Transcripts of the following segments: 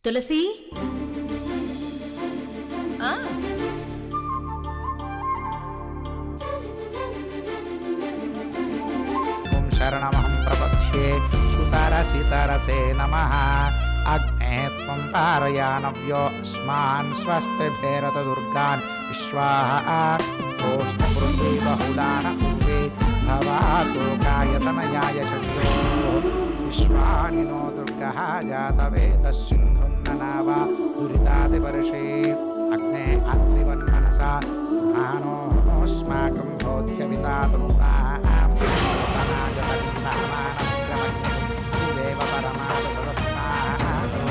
తులసి ఓం శరణమహం ప్రపద్యే సుతారసీతారసే నమః అగ్నే త్వం పారయానవ్యో అస్మాన్ స్వస్తిభిరత దుర్గాన్ విశ్వాః ఓష్ణపురుషీ బహుళాన ఉర్వే భవాతో కాయతనయాయ శక్తో విశ్వానినో దుర్గః జాతవేద సింధున్ననావా దురితాదివర్షే అగ్నే అగ్నివన్మనసా మానోస్మాకం భోధ్యవితాతనునాం తనాగతం సామానగ్రమణ్యం దేవ పరమాద సదస్నాతో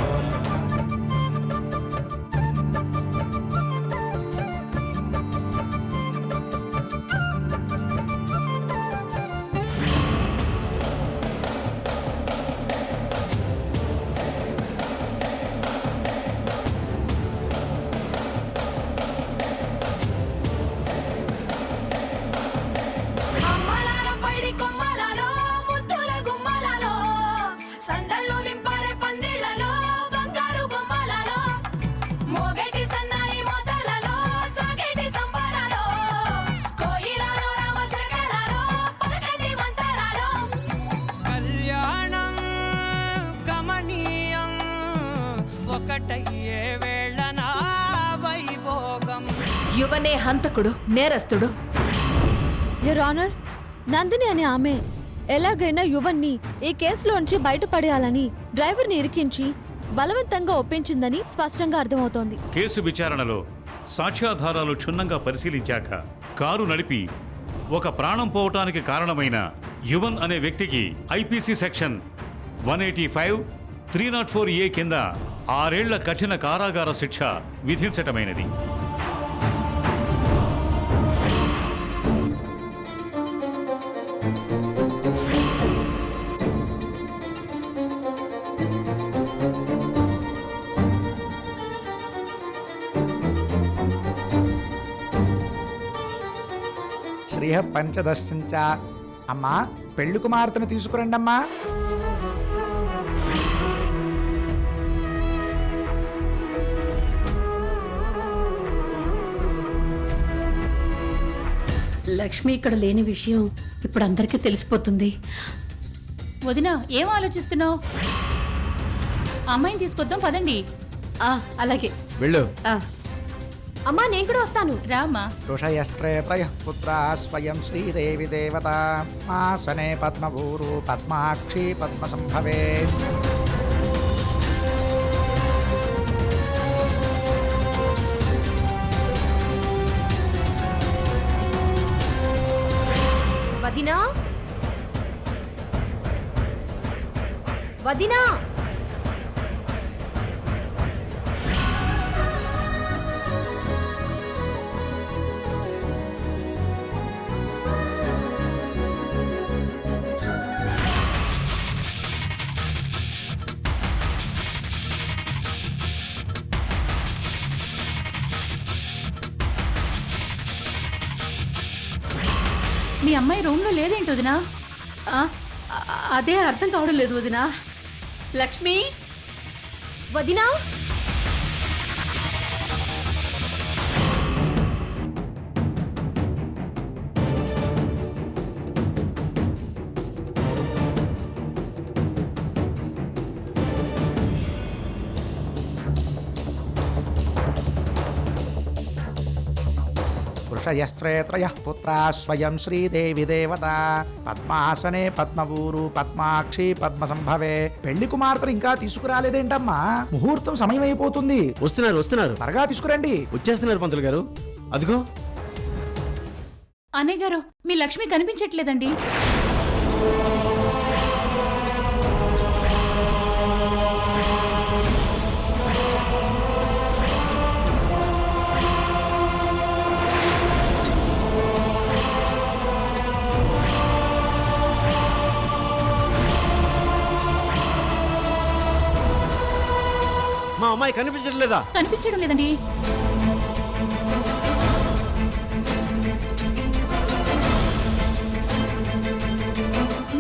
యువనే హంతకుడు, నేరస్తుడు. యువర్ ఆనర్, నందిని అనే ఆమె ఎలాగైనా యువన్ని ఈ కేసులోంచి బయటపడేయాలని డ్రైవర్ని ఇరికించి బలవంతంగా ఒప్పించిందని స్పష్టంగా అర్థమవుతోంది. కేసు విచారణలో సాక్ష్యాధారాలు క్షుణ్ణంగా పరిశీలించాక కారు నడిపి ఒక ప్రాణం పోవటానికి కారణమైన యువన్ అనే వ్యక్తికి ఐపీసీ సెక్షన్ 185, 304A కింద 6 ఏళ్ల కఠిన కారాగార శిక్ష విధించటమైనది. శ్రీహ పంచదశంచ. అమ్మా, పెళ్లి కుమార్తెను తీసుకురండి అమ్మా. లక్ష్మి ఇక్కడ లేని విషయం ఇప్పుడు అందరికీ తెలిసిపోతుంది. వదినా, ఏం ఆలోచిస్తున్నావు? అమ్మాయిని తీసుకొద్దాం పదండి. అలాగే వెళ్ళు. అమ్మా, నేను కూడా వస్తాను. రామా. ఋషయస్త్రేత్రయః పుత్రా స్వయం శ్రీదేవి దేవత మాసనే పద్మభూరు పద్మాక్షి పద్మసంభవే. వదినా, వదినా, మీ అమ్మాయి రూమ్ లో లేదేంటి వదినా? అదే అర్థం కావడం లేదు వదినా. లక్ష్మి, వదినా. ఋషయస్త్రేత్రయః పుత్రా స్వయం శ్రీదేవి దేవత పద్మాసనే పద్మభూరు పద్మాక్షి పద్మసంభవే. పెళ్లి కుమార్తెను ఇంకా తీసుకురాలేదేంటమ్మా? ముహూర్తం సమయం అయిపోతుంది. వస్తున్నారు త్వరగా తీసుకురండి. వచ్చేస్తున్నారు పంతులు గారు. అదిగో. అన్నయ్య గారు, మీ లక్ష్మి కనిపించట్లేదండి. మా అమ్మాయి కనిపించట్లేదా? కనిపించడం లేదండి.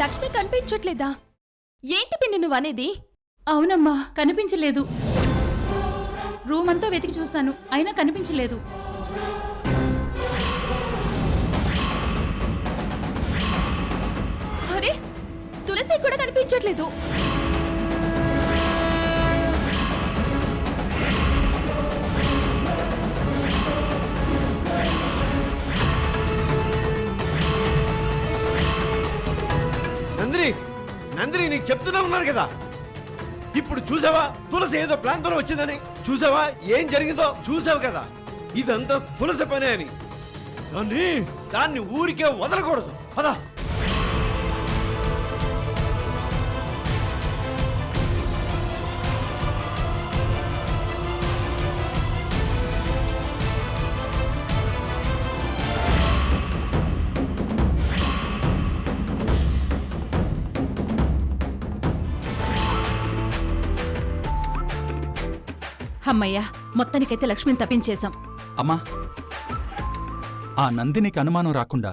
లక్ష్మి కనిపించట్లేదా? ఏంటి పిన్ని నువ్వు అనేది? అవునమ్మా, కనిపించలేదు. రూమ్ అంతా వెతికి చూశాను అయినా కనిపించలేదు. అరే తులసి కూడా కనిపించట్లేదు. నందిని నందిని నీకు చెప్తూనే ఉన్నాను కదా. ఇప్పుడు చూసావా తులసి ఏదో ప్లాన్ తో వచ్చిందని? చూసావా ఏం జరిగిందో? చూసావు కదా ఇదంతా తులసి పనే అని. దాన్ని ఊరికే వదలకూడదు. పదా అమ్మయ్యా, మొత్తానికైతే లక్ష్మిని తప్పించేశాం. అమ్మా, ఆ నందినికి అనుమానం రాకుండా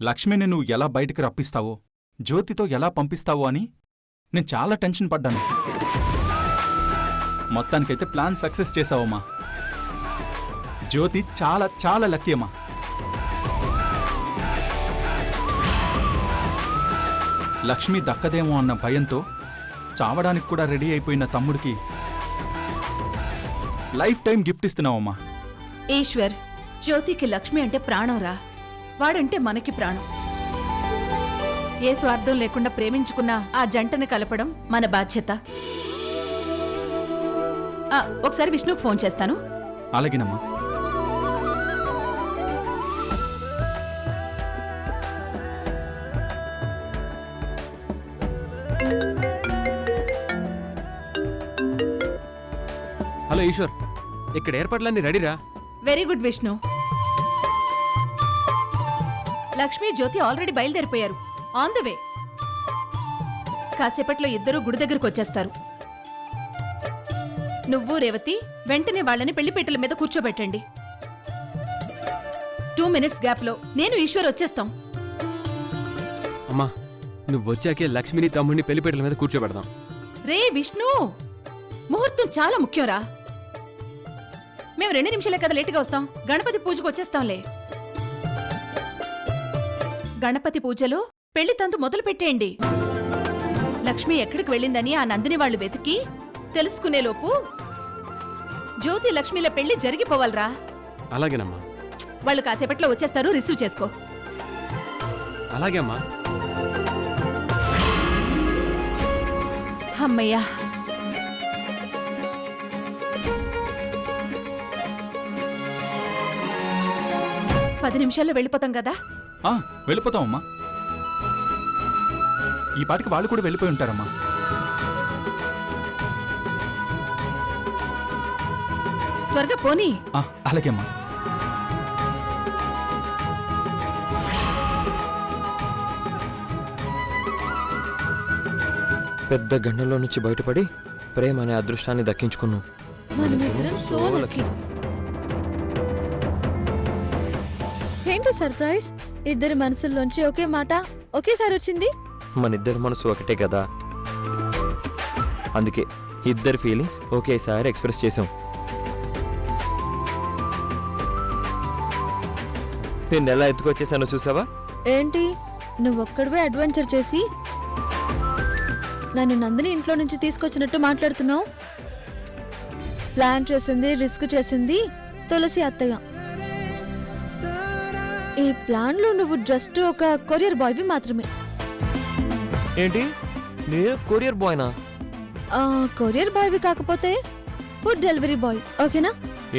లక్ష్మిని నువ్వు ఎలా బయటికి రప్పిస్తావో, జ్యోతితో ఎలా పంపిస్తావో అని నేను చాలా టెన్షన్ పడ్డాను. మొత్తానికైతే ప్లాన్ సక్సెస్ చేశావమ్మా. జ్యోతి చాలా చాలా లక్కీ అమ్మా. లక్ష్మి దక్కదేమో అన్న భయంతో చావడానికి కూడా రెడీ అయిపోయిన తమ్ముడికి లైఫ్ టైం గిఫ్ట్ ఇస్తున్నావమ్మా. ఈశ్వర్, జ్యోతికి లక్ష్మి అంటే ప్రాణంరా. వాడంటే మనకి ప్రాణం. ఏ స్వార్థం లేకుండా ప్రేమించుకున్న ఆ జంటని కలపడం మన బాధ్యత. ఒకసారి విష్ణుకు ఫోన్ చేస్తాను. అలాగేనమ్మా. హలో ఈశ్వర్, ఇక్కడ ఏర్పాట్లన్నీ రెడీరా? Very good Vishnu. Lakshmi, Jyothi already బయలుదేరిపోయారు. On the way. కాసేపట్లో ఇద్దరూ గుడి దగ్గరకు వచ్చేస్తారు. నువ్వు రేవతి వెంటనే వాళ్ళని పెళ్లిపీటల మీద కూర్చోబెట్టండి. 2 మినిట్స్ గ్యాప్ లో నేను ఈశ్వర్ వచ్చేస్తాం. అమ్మా, నువ్వు వచ్చాకే లక్ష్మిని తమ్ముడిని పెళ్లిపేటల మీద కూర్చోబెడదాం. రే విష్ణు, ముహూర్తం చాలా ముఖ్యంరా. మేము 2 నిమిషాలే కదా లేటుగా వస్తాం. గణపతి పూజకు వచ్చేస్తాంలే. గణపతి పూజలో పెళ్లి తంతు మొదలు పెట్టేయండి. లక్ష్మి ఎక్కడికి వెళ్ళిందని ఆ నందిని వాళ్ళు వెతికి తెలుసుకునేలోపు జ్యోతి లక్ష్మిల పెళ్లి జరిగిపోవాలరా. అలాగేనమ్మా. వాళ్ళు కాసేపట్లో వచ్చేస్తారు. రిసీవ్ చేసుకో. అలాగే అమ్మా. అమ్మయ్యా. పది నిమిషాల్లో వెళ్ళిపోతాం కదా. వెళ్ళిపోతామమ్మా. ఈ పాటికి వాళ్ళు కూడా వెళ్ళిపోయి ఉంటారమ్మా. త్వరగా పోనీ. అలాగేమ్మా. పెద్ద గండంలో నుంచి బయటపడి ప్రేమ అనే అదృష్టాన్ని దక్కించుకున్నాం. ఏంటి సర్ప్రైజ్? ఇద్దరి మనసుల్లోంచి ఒకే మాట ఒకేసారి వచ్చింది. మన ఇద్దరి మనసు ఒకటే కదా, అందుకే ఇద్దరి ఫీలింగ్స్ ఒకేసారి ఎక్స్ప్రెస్ చేసాం. నేను ఎలా ఎత్తుకొచ్చేసానో చూసావా? ఏంటి, నువ్వొక్కడివే అడ్వెంచర్ చేసి నన్ను నందిని ఇంట్లో నుంచి తీసుకొచ్చినట్టు మాట్లాడుతున్నావు? ప్లాన్ చేసింది, రిస్క్ చేసింది తులసి అత్తయ్య. ఈ ప్లాన్ లో నువ్వు జస్ట్ ఒక కొరియర్ బాయ్వి మాత్రమే. ఏంటి, నేను కొరియర్ బాయ్నా? కొరియర్ బాయ్వి కాకపోతే ఫుడ్ డెలివరీ బాయ్, ఓకేనా?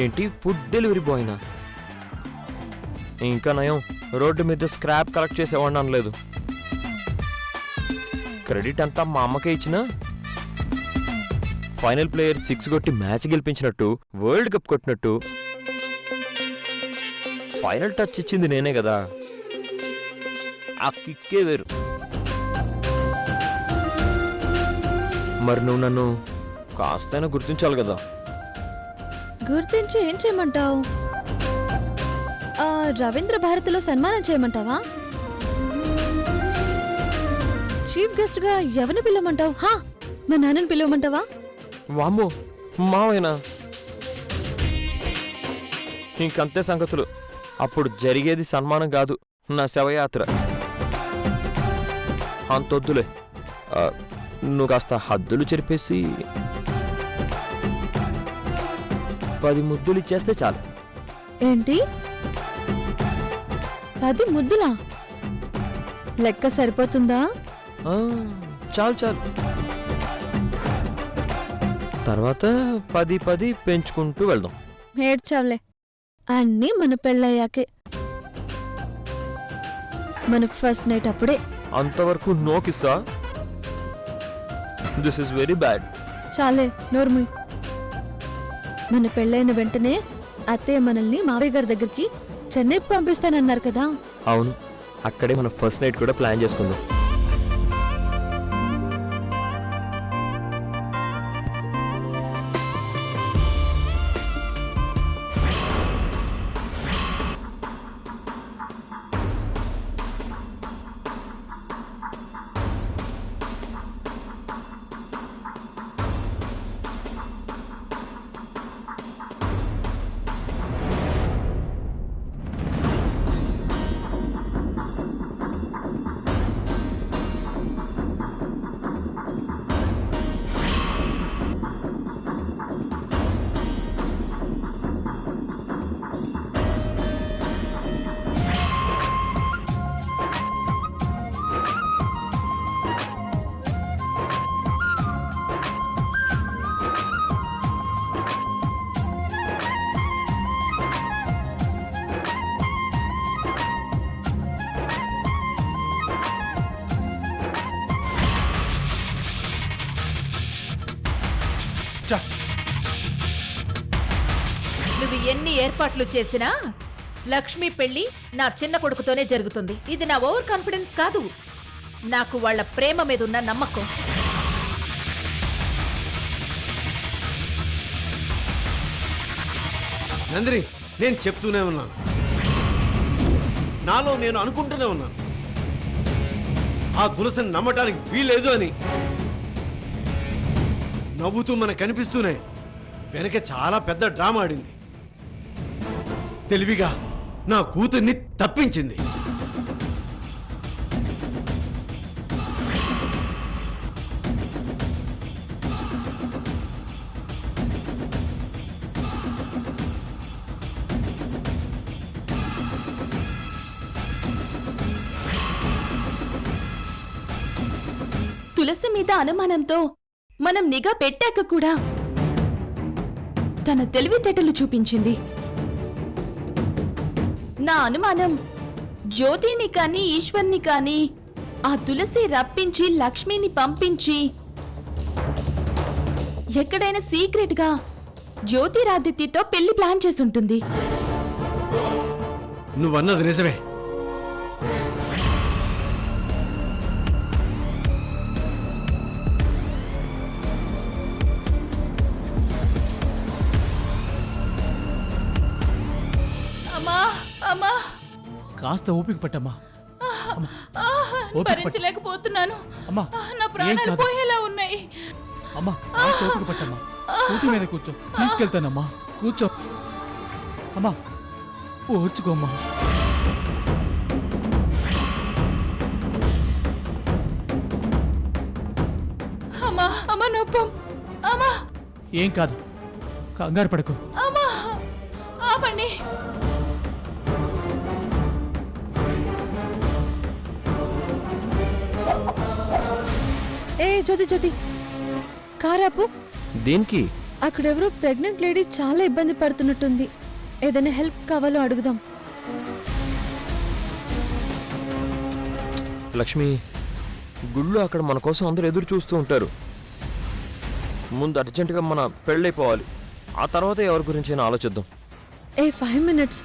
ఏంటి, ఫుడ్ డెలివరీ బాయ్నా? ఇంకా నయం, రోడ్డు మీద స్క్రాప్ కలెక్ట్ చేసేవాడిని అనలేదు. క్రెడిట్ అంతా మా అమ్మకే ఇచ్చిన ఫైనల్ ప్లేయర్ 6 కొట్టి మ్యాచ్ గెలిపించినట్టు, వరల్డ్ కప్ కొట్టినట్టు ఫైనల్ టచ్ ఇచ్చింది నేనే కదా. ఆ కిక్కే వేరు. మరి నువ్వు నన్ను కాస్తైనా గుర్తించాలి కదా. గుర్తించి ఏం చేయమంటావు? రవీంద్ర భారతిలో సన్మానం చేయమంటావా? చీఫ్ గెస్ట్ గా ఎవరిని పిలవమంటావు? మా నాన్నని పిలవమంటావా? వామ్మో, మావేనా? ఇంకంతే సంగతులు. అప్పుడు జరిగేది సన్మానం కాదు, నా శవయాత్ర. అంతొద్దులే. నువ్వు కాస్త హద్దులు చెరిపేసి 10 ముద్దులు ఇచ్చేస్తే చాలు. ఏంటి 10 ముద్దులా? లెక్క సరిపోతుందా? ఆ, చాలు చాలు. తర్వాత 10 పెంచుకుంటూ వెళ్దాం. ఏడ్చావులే, అన్నీ మన పెళ్ళయ్యాకే. మన ఫస్ట్ నైట్ అప్పుడే. అంతవరకు నో కిస్సా? This is very bad. చాలే నోర్ముయ్. మన పెళ్ళైన వెంటనే అత్తయ్య మనల్ని మావయ్య గారి దగ్గరికి చెన్నై పంపిస్తానన్నారు కదా. అవును, అక్కడే మన ఫస్ట్ నైట్ కూడా ప్లాన్ చేసుకుందాం. నువ్వు ఎన్ని ఏర్పాట్లు చేసినా లక్ష్మి పెళ్లి నా చిన్న కొడుకుతోనే జరుగుతుంది. ఇది నా ఓవర్ కాన్ఫిడెన్స్ కాదు, నాకు వాళ్ళ ప్రేమ మీద ఉన్న నమ్మకం. నందిని, నేను చెప్తూనే ఉన్నాను, నాలో నేను అనుకుంటూనే ఉన్నాను, ఆ తులసిని నమ్మటానికి వీలేదు అని. నవ్వుతూ మనకు కనిపిస్తూనే వెనక చాలా పెద్ద డ్రామా ఆడింది. తెలివిగా నా కూతుర్ని తప్పించింది. తులసి మీద అనుమానంతో మనం నిఘా పెట్టాక కూడా తన తెలివితేటలు చూపించింది. నా అనుమానం జ్యోతిని కానీ ఈశ్వర్ని కానీ ఆ తులసి రప్పించి లక్ష్మిని పంపించి ఎక్కడైనా సీక్రెట్ గా జ్యోతిరాదిత్యతో పెళ్లి ప్లాన్ చేసుంటుంది. నువ్వన్నది నిజమే. అమ్మా, కాస్త ఓపిక పట్టమ్మా. భరించలేకపోతున్నాను. అమ్మా, నా ప్రాణాలు పోయేలా ఉన్నాయి. అమ్మా కాస్త ఓపిక పట్టమ్మా. స్కూటీ మీద కూర్చో, తీసుకెళ్తానమ్మా. కూర్చో అమ్మా, ఓర్చుకోమ్మా. అమ్మా అమ్మా నొప్పం. అమ్మా ఏం కాదు, కంగారు పడకు. అమ్మా ఆపండి. ఏ జ్యోతి జ్యోతి, కారాపు. దేనికి? అక్కడెవరో ప్రెగ్నెంట్ లేడీ చాలా ఇబ్బంది పడుతున్నట్టుంది. ఏదైనా హెల్ప్ కావాలో అడుగుదాం. లక్ష్మి, గుళ్ళు అక్కడ మన కోసం అందరూ ఎదురు చూస్తూ ఉంటారు. ముందు అర్జెంటుగా మన పెళ్ళైపోవాలి, ఆ తర్వాత ఎవరి గురించైనా ఆలోచిద్దాం. 5 minutes,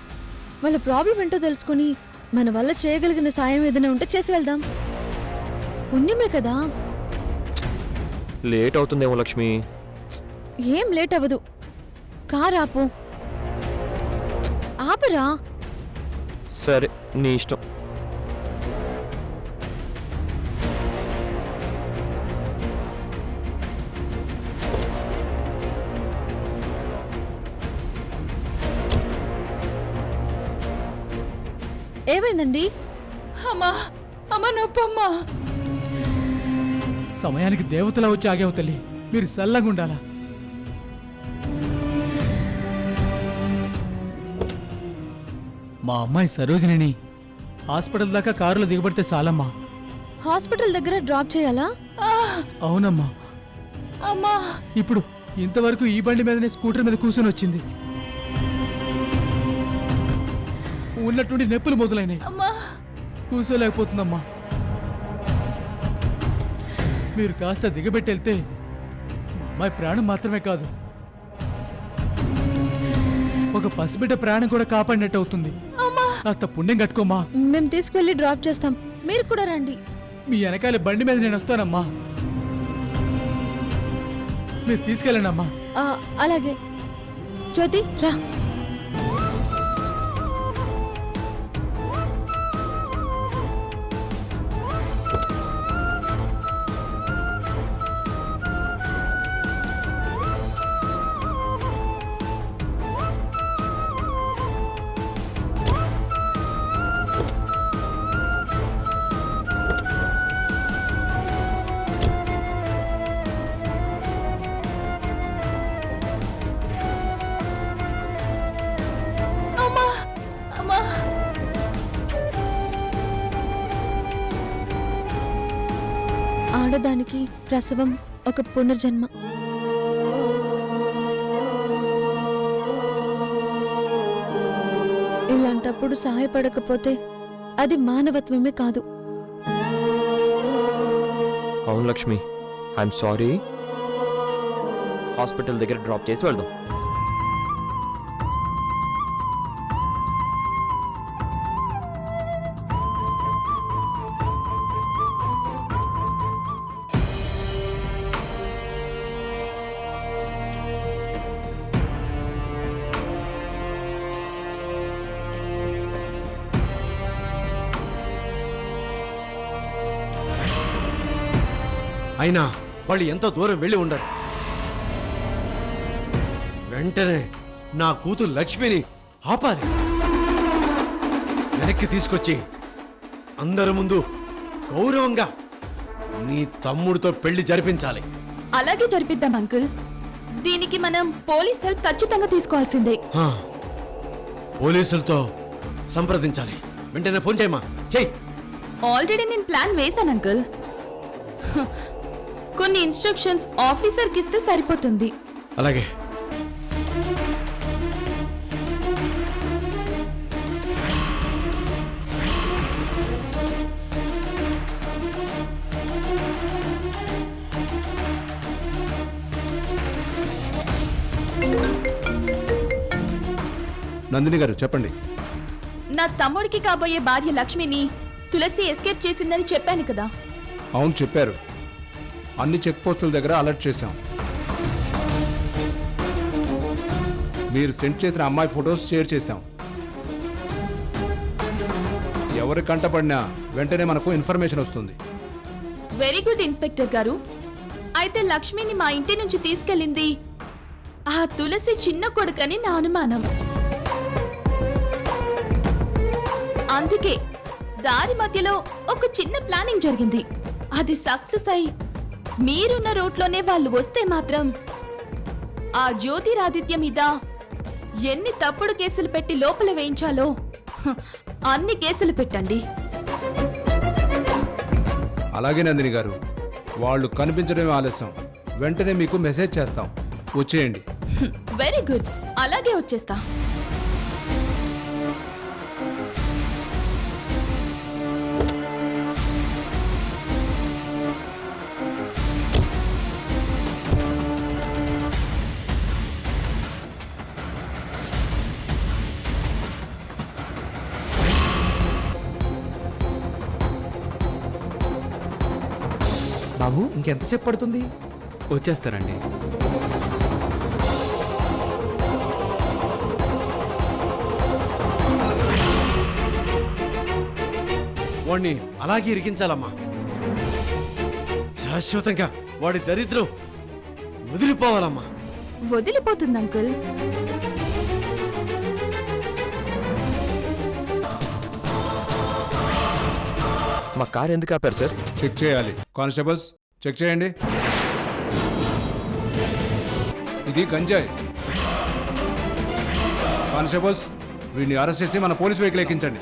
వాళ్ళ ప్రాబ్లం ఏంటో తెలుసుకుని మన వల్ల చేయగలిగిన సాయం ఏదైనా ఉంటే చేసి వెళ్దాం. పుణ్యమే కదా. లేట్ అవుతుందేమో లక్ష్మి. ఏం లేట్ అవ్వదు. కార్ ఆపు. ఆపరా. సరే, నీ ఇష్టం. ఏమైందండి? అమ్మా అమ్మా నొప్పమ్మా. సమయానికి దేవతలా వచ్చి ఆగావు తల్లి. మీరు చల్లగా ఉండాలా. మా అమ్మాయి సరోజిని హాస్పిటల్ దాకా కారులో దిగబడితే చాలమ్మా. హాస్పిటల్ దగ్గర డ్రాప్ చేయాలా? అవునమ్మా. అమ్మా ఇప్పుడు ఇంతవరకు ఈ బండి మీదనే స్కూటర్ మీద కూర్చొని వచ్చింది. ఉన్నట్టుండి నొప్పులు మొదలైనాయి. అమ్మా కూర్చోలేకపోతుందమ్మా. మీరు కాస్త దిగబెట్టి వెళ్తే మా అమ్మాయి ప్రాణం మాత్రమే కాదు, ఒక పసిబిడ్డ ప్రాణం కూడా కాపాడినట్టు అవుతుంది. కాస్త పుణ్యం కట్టుకోమ్మా. మేము తీసుకువెళ్ళి డ్రాప్ చేస్తాం, మీరు కూడా రండి. మీ వెనకాల బండి మీద నేను వస్తానమ్మా. మీరు తీసుకెళ్ళండి అమ్మా. అలాగే. జ్యోతి రా. ఆడదానికి ప్రసవం ఒక పునర్జన్మ. ఇలాంటప్పుడు సహాయపడకపోతే అది మానవత్వమే కాదు. అవును లక్ష్మి, ఐఎమ్ సారీ. హాస్పిటల్ దగ్గర డ్రాప్ చేసి వెళ్దాం. అయినా వాళ్ళు ఎంత దూరం వెళ్ళి ఉండరు. వెంటనే నా కూతురు లక్ష్మిని ఆపాలి. వెనక్కి తీసుకొచ్చి అందరి ముందు గౌరవంగా నీ తమ్ముడితో పెళ్లి జరిపించాలి. అలాగే జరిపిద్దాం అంకుల్. దీనికి మనం పోలీస్ హెల్ప్ ఖచ్చితంగా తీసుకోవాల్సిందే. పోలీసులతో సంప్రదించాలి. వెంటనే ఫోన్ చేయమా. చెయ్యి. ఆల్రెడీ నేను ప్లాన్ వేశాను అంకుల్. కొన్ని ఇన్స్ట్రక్షన్స్ ఆఫీసర్కి ఇస్తే సరిపోతుంది. అలాగే. నందిని గారు చెప్పండి. నా తమ్ముడికి కాబోయే భార్య లక్ష్మిని తులసి ఎస్కేప్ చేసిందని చెప్పాను కదా. అవును చెప్పారు. అన్ని చెక్ పోస్టుల దగ్గర అలర్ట్ చేశాం. మీరు సెండ్ చేసిన అమ్మాయి ఫొటోస్ షేర్ చేశాం. ఎవరి కంటపడినా వెంటనే మనకు ఇన్ఫర్మేషన్ వస్తుంది. వెరీ గుడ్ ఇన్స్పెక్టర్ గారు. అయితే లక్ష్మిని మా ఇంటి నుంచి తీసుకెళ్ళింది ఆ తులసి చిన్న కొడుకని నా అనుమానం. అందుకే దారి మధ్యలో ఒక చిన్న ప్లానింగ్ జరిగింది. అది సక్సెస్ అయి మీరున్న రూట్లోనే వాళ్ళు వస్తే మాత్రం ఆ జ్యోతిరాదిత్య మీద ఎన్ని తప్పుడు కేసులు పెట్టి లోపల వేయించాలో అన్ని కేసులు పెట్టండి. అలాగే నందిని గారు, వాళ్ళు కనిపించడమే ఆలస్యం. వెంటనే మీకు మెసేజ్ చేస్తాం, వచ్చేయండి. వెరీ గుడ్, అలాగే వచ్చేస్తా. బాబు ఇంకెంతసేపు పడుతుంది? వచ్చేస్తారండి. వాడిని అలాగే ఇరికించాలమ్మా. శాశ్వతంగా వాడి దరిద్రం వదిలిపోవాలమ్మా. వదిలిపోతుంది అంకుల్. మా కార్ ఎందుకు ఆపారు సార్? చెక్ చేయాలి. కానిస్టేబుల్స్ చెక్ చేయండి. ఇది గంజాయి. కానిస్టేబుల్స్ వీడిని అరెస్ట్ చేసి మన పోలీస్ వెహికల్ ఎక్కించండి.